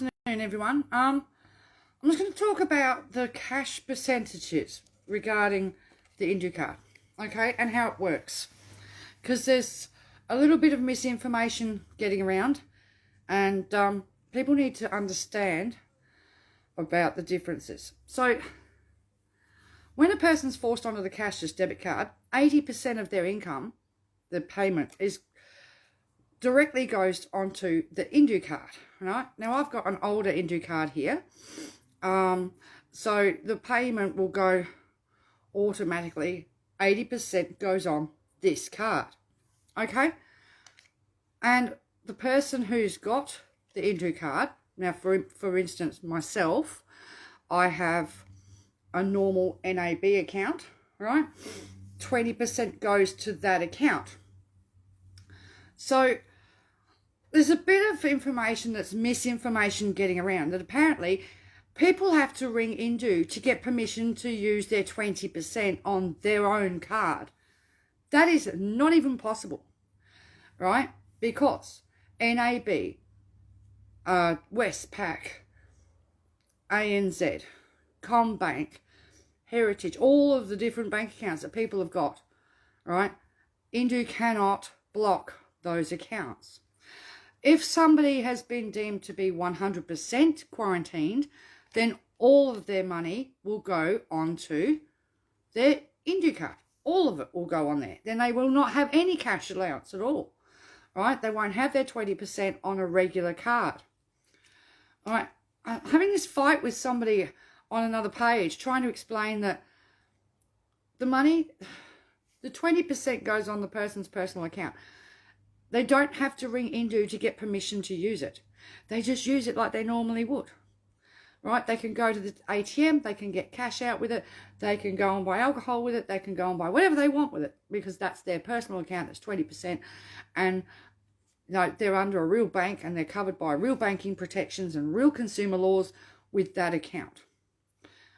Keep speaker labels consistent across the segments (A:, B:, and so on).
A: afternoon, everyone. I'm just going to talk about the cash percentages regarding the Indue card, okay, and how it works. Because there's a little bit of misinformation getting around, and people need to understand about the differences. So, when a person's forced onto the cashless debit card, 80% of their income, the payment, directly goes onto the Indue card, right? Now, I've got an older Indue card here. So the payment will go automatically, 80% goes on this card, okay? And the person who's got the Indue card, now for instance, myself, I have a normal NAB account, right? 20% goes to that account. So there's a bit of information that's misinformation getting around, that apparently people have to ring Indue to get permission to use their 20% on their own card. That is not even possible, right? Because NAB, Westpac, ANZ, Combank, Heritage, all of the different bank accounts that people have got, right? Indue cannot block those accounts. If somebody has been deemed to be 100% quarantined, then all of their money will go onto their Indue card. All of it will go on there. Then they will not have any cash allowance at all, right? They won't have their 20% on a regular card. All right, having this fight with somebody on another page, trying to explain that the money, the 20% goes on the person's personal account. They don't have to ring Indue to get permission to use it. They just use it like they normally would, right? They can go to the ATM, they can get cash out with it, they can go and buy alcohol with it, they can go and buy whatever they want with it, because that's their personal account, that's 20%. And you know, they're under a real bank and they're covered by real banking protections and real consumer laws with that account.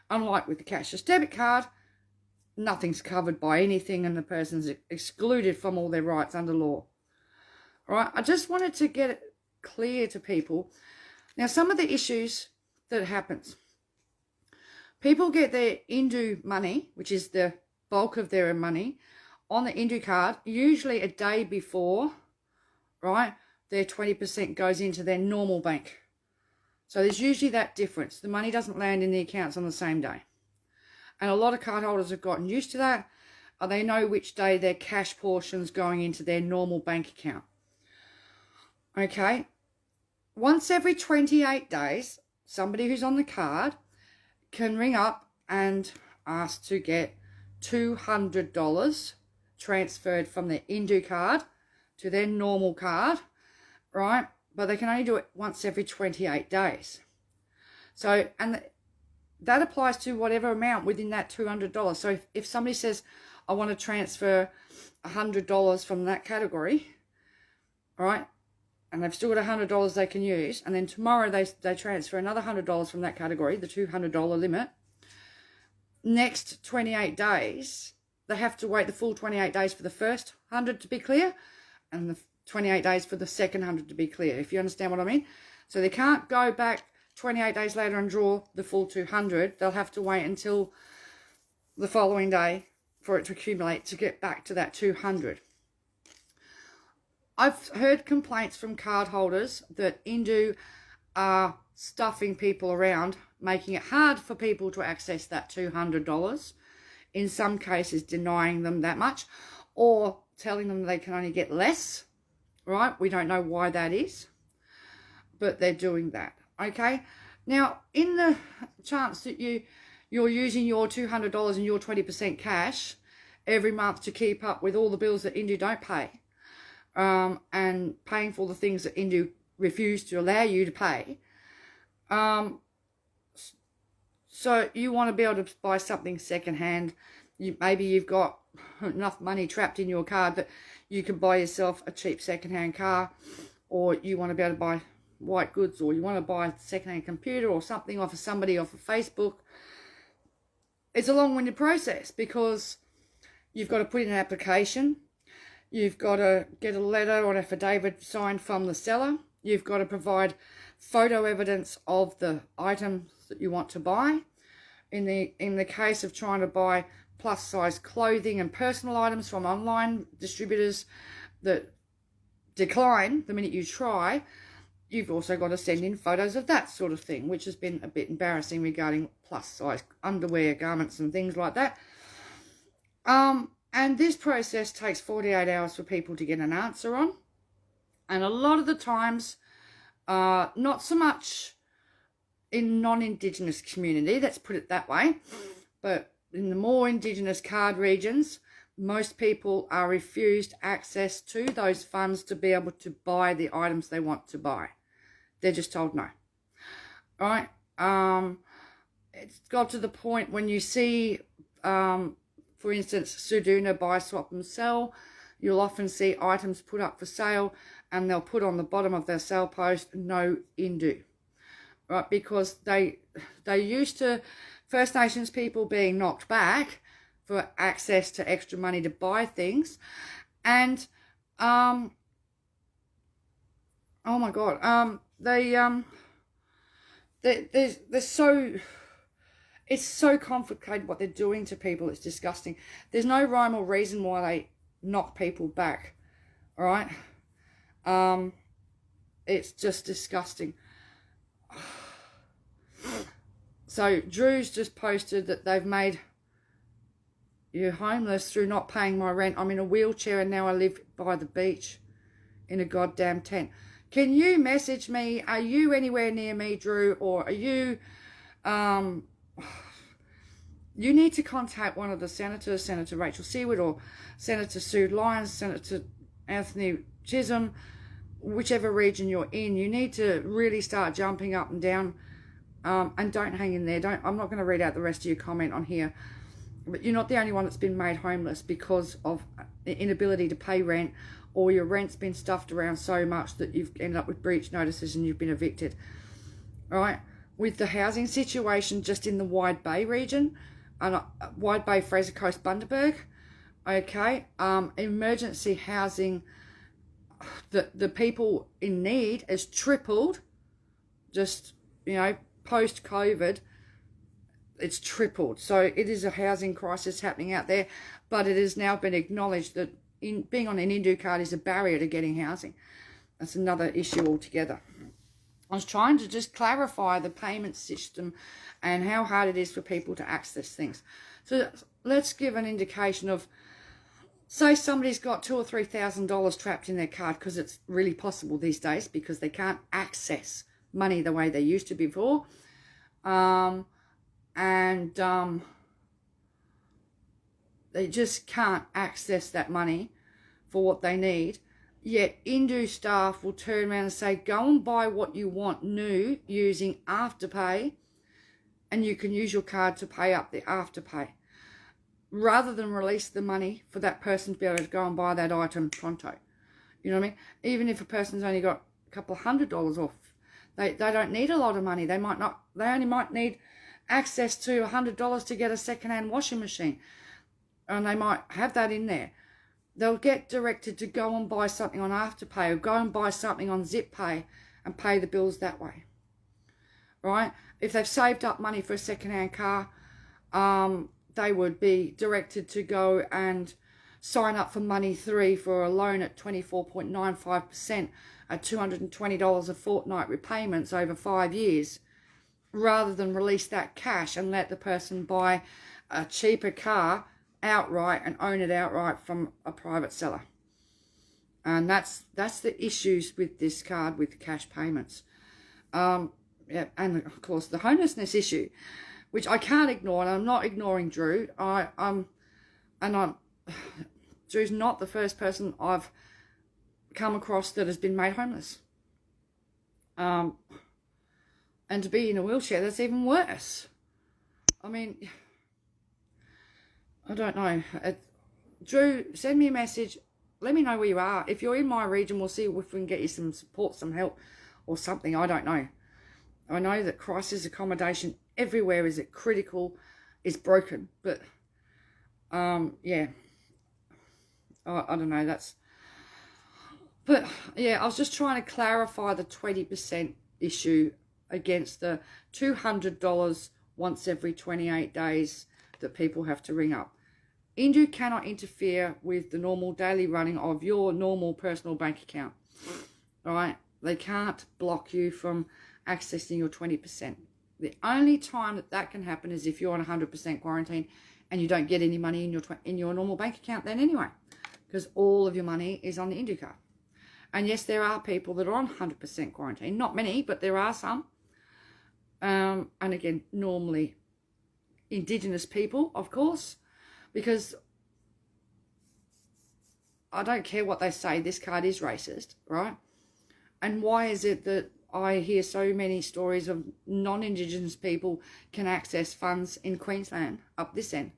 A: Unlike with the cashless debit card, nothing's covered by anything and the person's excluded from all their rights under law. All right, I just wanted to get it clear to people. Now, some of the issues that happens. People get their Indue money, which is the bulk of their money, on the Indue card, usually a day before, right, their 20% goes into their normal bank. So there's usually that difference. The money doesn't land in the accounts on the same day. And a lot of card holders have gotten used to that. They know which day their cash portion's going into their normal bank account. Okay, once every 28 days, somebody who's on the card can ring up and ask to get $200 transferred from their Indue card to their normal card, right? But they can only do it once every 28 days. So, and that applies to whatever amount within that $200. So if somebody says, I want to transfer $100 from that category, all right, and they've still got $100 they can use, and then tomorrow they transfer another $100 from that category, the $200 limit. Next 28 days, they have to wait the full 28 days for the first 100 to be clear, and the 28 days for the second 100 to be clear, if you understand what I mean. So they can't go back 28 days later and draw the full 200. They'll have to wait until the following day for it to accumulate to get back to that 200. I've heard complaints from card holders that Indue are stuffing people around, making it hard for people to access that $200, in some cases denying them that much, or telling them they can only get less, right? We don't know why that is, but they're doing that, okay? Now, in the chance that you're using your $200 and your 20% cash every month to keep up with all the bills that Indue don't pay, and paying for the things that Indue refuse to allow you to pay. So you want to be able to buy something secondhand. Maybe you've got enough money trapped in your card that you can buy yourself a cheap secondhand car, or you want to be able to buy white goods, or you want to buy a secondhand computer or something off of somebody off of Facebook. It's a long-winded process because you've got to put in an application. You've got to get a letter or an affidavit signed from the seller. You've got to provide photo evidence of the items that you want to buy. In the case of trying to buy plus size clothing and personal items from online distributors that decline the minute you try, you've also got to send in photos of that sort of thing, which has been a bit embarrassing regarding plus size underwear, garments and things like that. And this process takes 48 hours for people to get an answer on. And a lot of the times, not so much in non-Indigenous community, let's put it that way, but in the more Indigenous card regions, most people are refused access to those funds to be able to buy the items they want to buy. They're just told no. All right? It's got to the point when you see, for instance, Suduna buy, swap and sell, you'll often see items put up for sale and they'll put on the bottom of their sale post, no Indue. Right? Because they used to, First Nations people being knocked back for access to extra money to buy things. And, oh my God, they're so, it's so complicated what they're doing to people. It's disgusting. There's no rhyme or reason why they knock people back. All right. It's just disgusting. So Drew's just posted that they've made you homeless through not paying my rent. I'm in a wheelchair and now I live by the beach in a goddamn tent. Can you message me? Are you anywhere near me, Drew? Or are you, you need to contact one of the senators, Senator Rachel Seward or Senator Sue Lyons, Senator Anthony Chisholm, whichever region you're in. You need to really start jumping up and down, and don't hang in there. I'm not going to read out the rest of your comment on here, but you're not the only one that's been made homeless because of the inability to pay rent, or your rent's been stuffed around so much that you've ended up with breach notices and you've been evicted. All right, with the housing situation just in the Wide Bay region, Wide Bay, Fraser Coast, Bundaberg, okay, emergency housing, the people in need has tripled. Just, you know, post-COVID, it's tripled. So it is a housing crisis happening out there, but it has now been acknowledged that being on an Indue card is a barrier to getting housing. That's another issue altogether. I was trying to just clarify the payment system and how hard it is for people to access things. So let's give an indication of, say somebody's got $2,000 or $3,000 trapped in their card, because it's really possible these days because they can't access money the way they used to before. They just can't access that money for what they need. Yet Indue staff will turn around and say, go and buy what you want new using Afterpay, and you can use your card to pay up the Afterpay, rather than release the money for that person to be able to go and buy that item pronto. You know what I mean? Even if a person's only got a couple of $100 off, they don't need a lot of money. They only might need access to $100 to get a second-hand washing machine, and they might have that in there. They'll get directed to go and buy something on Afterpay, or go and buy something on ZipPay and pay the bills that way. Right? If they've saved up money for a second-hand car, they would be directed to go and sign up for Money 3 for a loan at 24.95% at $220 a fortnight repayments over 5 years, rather than release that cash and let the person buy a cheaper car outright and own it outright from a private seller. And that's the issues with this card, with cash payments. Yeah, and of course the homelessness issue, which I can't ignore, and I'm not ignoring Drew. Drew's not the first person I've come across that has been made homeless. And to be in a wheelchair, that's even worse. I mean, I don't know. Drew, send me a message. Let me know where you are. If you're in my region, we'll see if we can get you some support, some help or something. I don't know. I know that crisis accommodation everywhere is critical, is broken. But, yeah. I don't know. But, yeah, I was just trying to clarify the 20% issue against the $200 once every 28 days that people have to ring up. Indue cannot interfere with the normal daily running of your normal personal bank account. All right? They can't block you from accessing your 20%. The only time that that can happen is if you're on 100% quarantine and you don't get any money in your normal bank account then anyway, because all of your money is on the Indue card. And yes, there are people that are on 100% quarantine. Not many, but there are some. And again, normally Indigenous people, of course, because I don't care what they say, this card is racist, right? And why is it that I hear so many stories of non-Indigenous people can access funds in Queensland up this end,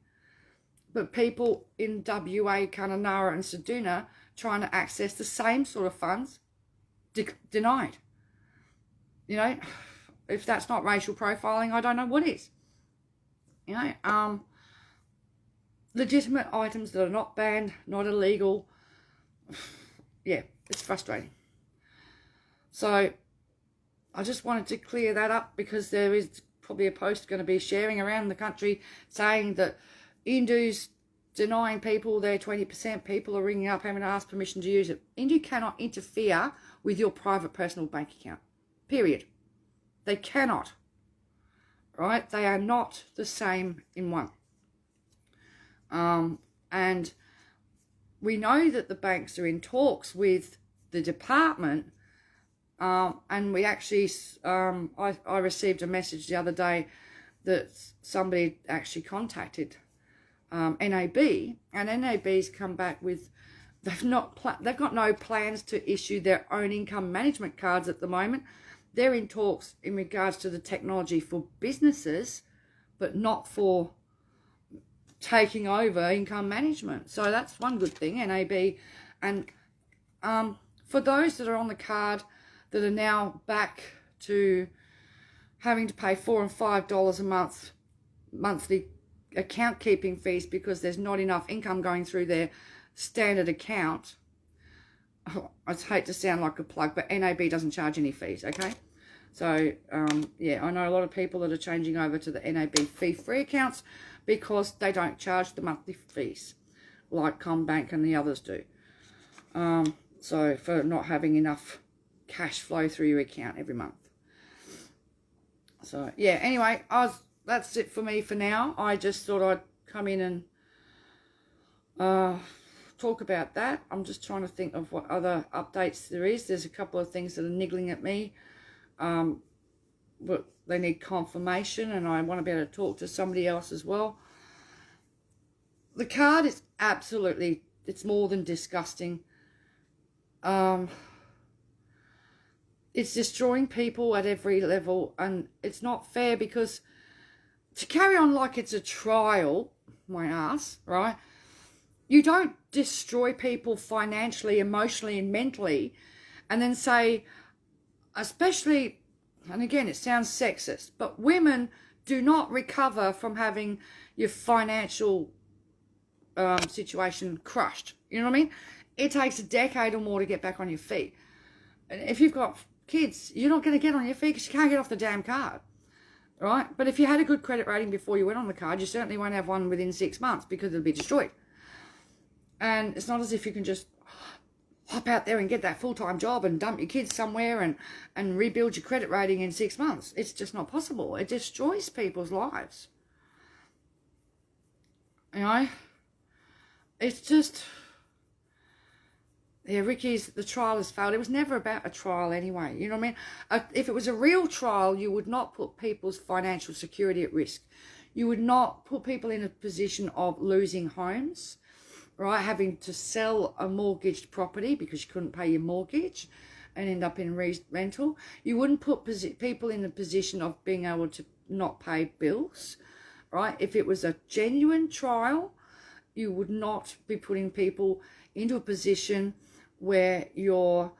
A: but people in WA, Kununurra and Ceduna trying to access the same sort of funds denied? You know, if that's not racial profiling, I don't know what is. You know, legitimate items that are not banned, not illegal. Yeah, it's frustrating. So I just wanted to clear that up, because there is probably a post going to be sharing around the country saying that Indue's denying people their 20%. People are ringing up having to ask permission to use it. Indue cannot interfere with your private personal bank account. Period. They cannot. Right? They are not the same in one. And we know that the banks are in talks with the department. And we actually, I received a message the other day that somebody actually contacted NAB, and NAB's come back with they've got no plans to issue their own income management cards at the moment. They're in talks in regards to the technology for businesses, but not for taking over income management. So that's one good thing, NAB. And for those that are on the card that are now back to having to pay $4 and $5 a month monthly account keeping fees because there's not enough income going through their standard account. I hate to sound like a plug, but NAB doesn't charge any fees, okay? So, yeah, I know a lot of people that are changing over to the NAB fee-free accounts because they don't charge the monthly fees like CommBank and the others do. So, for not having enough cash flow through your account every month. So, yeah, anyway, that's it for me for now. I just thought I'd come in and talk about that. I'm just trying to think of what other updates there is. There's a couple of things that are niggling at me, but they need confirmation, and I want to be able to talk to somebody else as well. The card is absolutely, it's more than disgusting. It's destroying people at every level, and it's not fair, because to carry on like it's a trial, my ass, right? You don't destroy people financially, emotionally, and mentally, and then say, especially, and again, it sounds sexist, but women do not recover from having your financial situation crushed. You know what I mean? It takes a decade or more to get back on your feet. And if you've got kids, you're not going to get on your feet because you can't get off the damn card. Right? But if you had a good credit rating before you went on the card, you certainly won't have one within 6 months because it'll be destroyed. And it's not as if you can just hop out there and get that full-time job and dump your kids somewhere and rebuild your credit rating in 6 months. It's just not possible. It destroys people's lives. You know? It's just... Yeah, Ricky's, the trial has failed. It was never about a trial anyway. You know what I mean? If it was a real trial, you would not put people's financial security at risk. You would not put people in a position of losing homes, right? Having to sell a mortgaged property because you couldn't pay your mortgage and end up in rental. You wouldn't put people in a position of being able to not pay bills, right? If it was a genuine trial, you would not be putting people into a position where your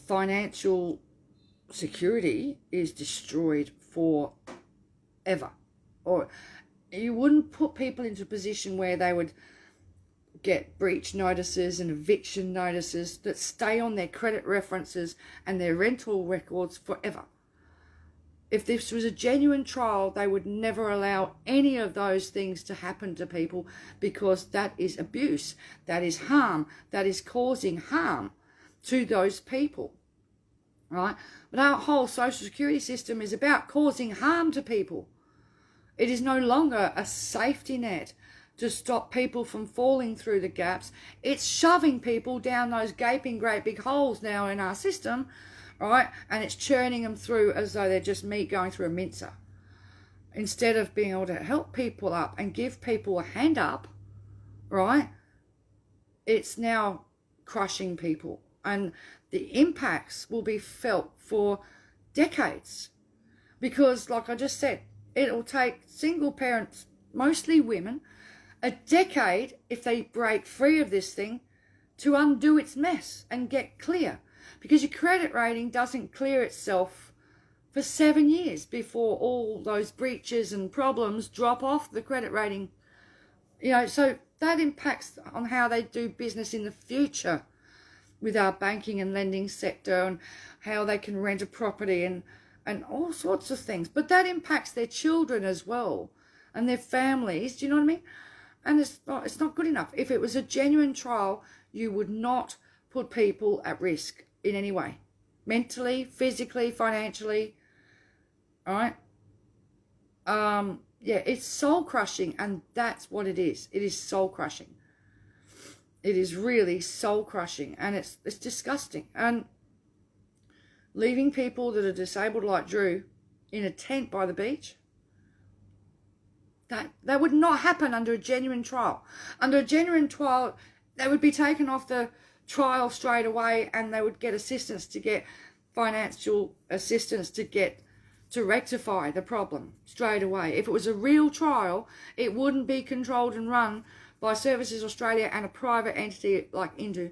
A: financial security is destroyed forever. Or you wouldn't put people into a position where they would get breach notices and eviction notices that stay on their credit references and their rental records forever. If this was a genuine trial, they would never allow any of those things to happen to people, because that is abuse, that is harm, that is causing harm to those people, right? But our whole social security system is about causing harm to people. It is no longer a safety net to stop people from falling through the gaps. It's shoving people down those gaping great big holes now in our system, right? And it's churning them through as though they're just meat going through a mincer. Instead of being able to help people up and give people a hand up, right? It's now crushing people. And the impacts will be felt for decades. Because, like I just said, it'll take single parents, mostly women, a decade, if they break free of this thing, to undo its mess and get clear. Because your credit rating doesn't clear itself for 7 years before all those breaches and problems drop off the credit rating. You know, so that impacts on how they do business in the future with our banking and lending sector, and how they can rent a property and all sorts of things. But that impacts their children as well and their families. Do you know what I mean? And it's not good enough. If it was a genuine trial, you would not put people at risk in any way. Mentally, physically, financially. All right? Yeah, it's soul crushing, and that's what it is. It is soul crushing. It is really soul crushing, and it's disgusting. And leaving people that are disabled like Drew in a tent by the beach, that would not happen under a genuine trial. Under a genuine trial, they would be taken off the trial straight away, and they would get assistance to get financial assistance to rectify the problem straight away. If it was a real trial, it wouldn't be controlled and run by Services Australia and a private entity like Indue.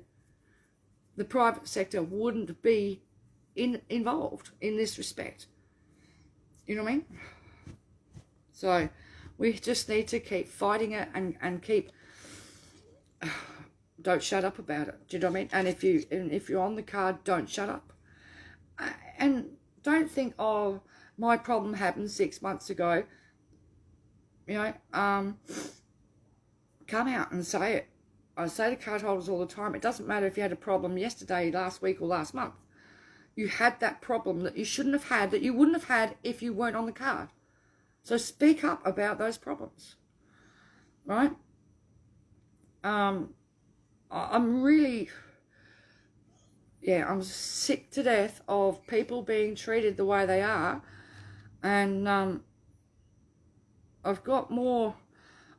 A: The private sector wouldn't be involved in this respect. You know what I mean? So we just need to keep fighting it and keep... Don't shut up about it. Do you know what I mean? And if you're on the card, don't shut up. And don't think, oh, my problem happened 6 months ago. You know, come out and say it. I say to card holders all the time, it doesn't matter if you had a problem yesterday, last week, or last month. You had that problem that you shouldn't have had, that you wouldn't have had if you weren't on the card. So speak up about those problems. Right? I'm really... Yeah, I'm sick to death of people being treated the way they are. And I've got more...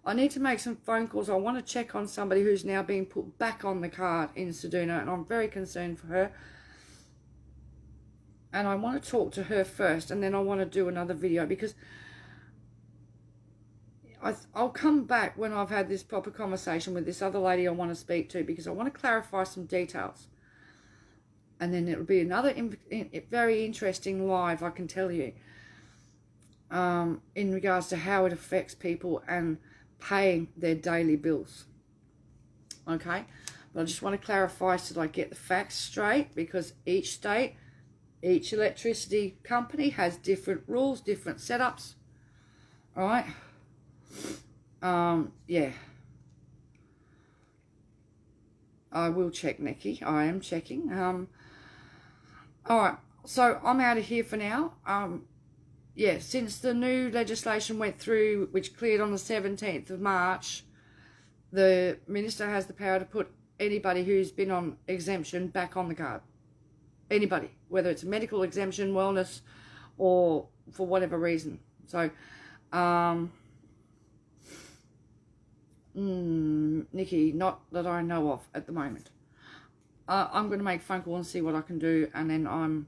A: I need to make some phone calls. I want to check on somebody who's now being put back on the card in Seduna, and I'm very concerned for her. And I want to talk to her first, and then I want to do another video, because I'll come back when I've had this proper conversation with this other lady I want to speak to, because I want to clarify some details. And then it'll be another very interesting live, I can tell you, in regards to how it affects people and paying their daily bills. Okay? But I just want to clarify so that I get the facts straight, because each state, each electricity company has different rules, different setups. All right? Yeah. I will check, Nikki. I am checking. All right. So I'm out of here for now. Yeah, since the new legislation went through, which cleared on the 17th of March, the minister has the power to put anybody who's been on exemption back on the card. Anybody, whether it's a medical exemption, wellness, or for whatever reason. So, Nikki, not that I know of at the moment. I'm going to make a phone call and see what I can do, and then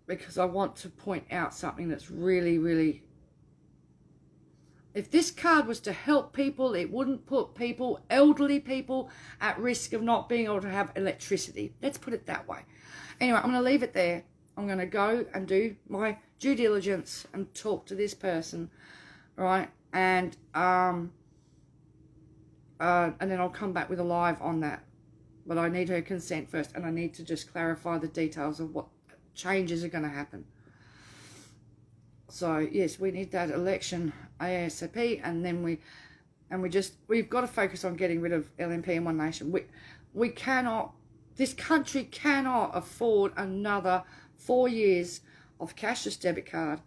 A: because I want to point out something that's really, really... If this card was to help people, it wouldn't put people, elderly people, at risk of not being able to have electricity. Let's put it that way. Anyway, I'm going to leave it there. I'm going to go and do my due diligence and talk to this person, right? And and then I'll come back with a live on that. But I need her consent first, and I need to just clarify the details of what changes are going to happen. So yes, we need that election ASAP, and then we've got to focus on getting rid of LNP and One Nation. We cannot, this country cannot afford another 4 years of cashless debit card,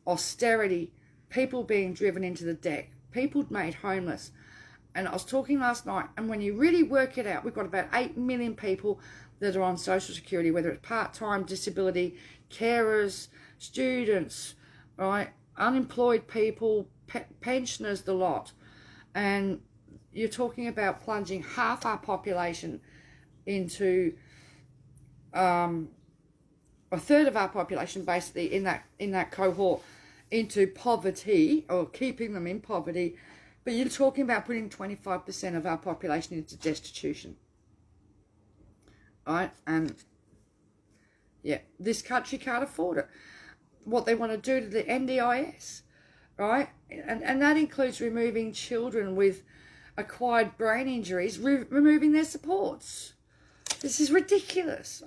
A: austerity, people being driven into the debt, people made homeless. And I was talking last night, and when you really work it out, we've got about 8 million people that are on Social Security, whether it's part-time, disability, carers, students, right, unemployed people, pensioners, the lot. And you're talking about plunging half our population into a third of our population, basically, in that cohort, into poverty, or keeping them in poverty. But you're talking about putting 25% of our population into destitution. Right? And yeah, this country can't afford it. What they want to do to the NDIS, right? And that includes removing children with acquired brain injuries, removing their supports. This is ridiculous.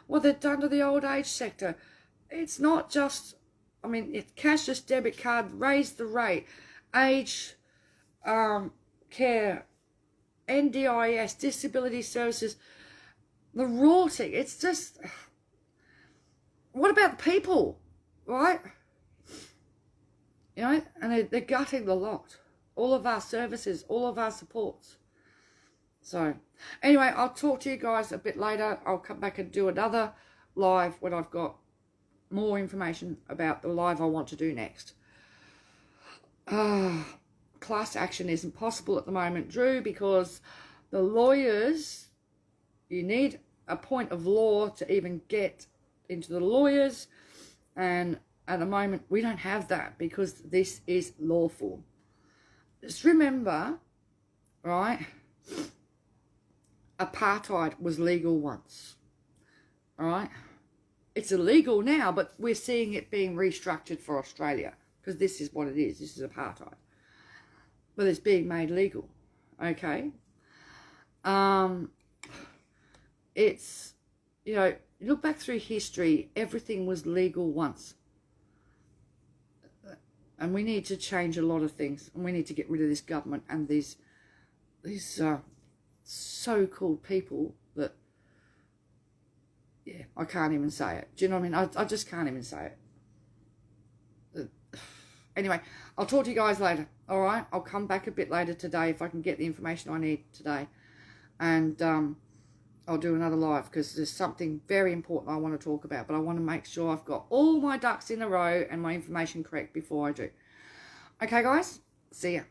A: What they've done to the old age sector. It's not just, I mean, it's cashless debit card, raise the rate, age care, NDIS, disability services, the rorting. It's just, what about the people, right? You know, and they're gutting the lot. All of our services, all of our supports. So, anyway, I'll talk to you guys a bit later. I'll come back and do another live when I've got more information about the live I want to do next. Class action isn't possible at the moment, Drew, because the lawyers, you need a point of law to even get into the lawyers, and at the moment we don't have that because this is lawful. Just remember, right, apartheid was legal once, all right? It's illegal now, but we're seeing it being restructured for Australia, because this is what it is. This is apartheid. But it's being made legal, okay? It's, you know, look back through history, everything was legal once. And we need to change a lot of things. And we need to get rid of this government and these so-called people that, yeah, I can't even say it. Do you know what I mean? I just can't even say it. Anyway, I'll talk to you guys later, all right? I'll come back a bit later today if I can get the information I need today. And I'll do another live because there's something very important I want to talk about. But I want to make sure I've got all my ducks in a row and my information correct before I do. Okay, guys? See ya.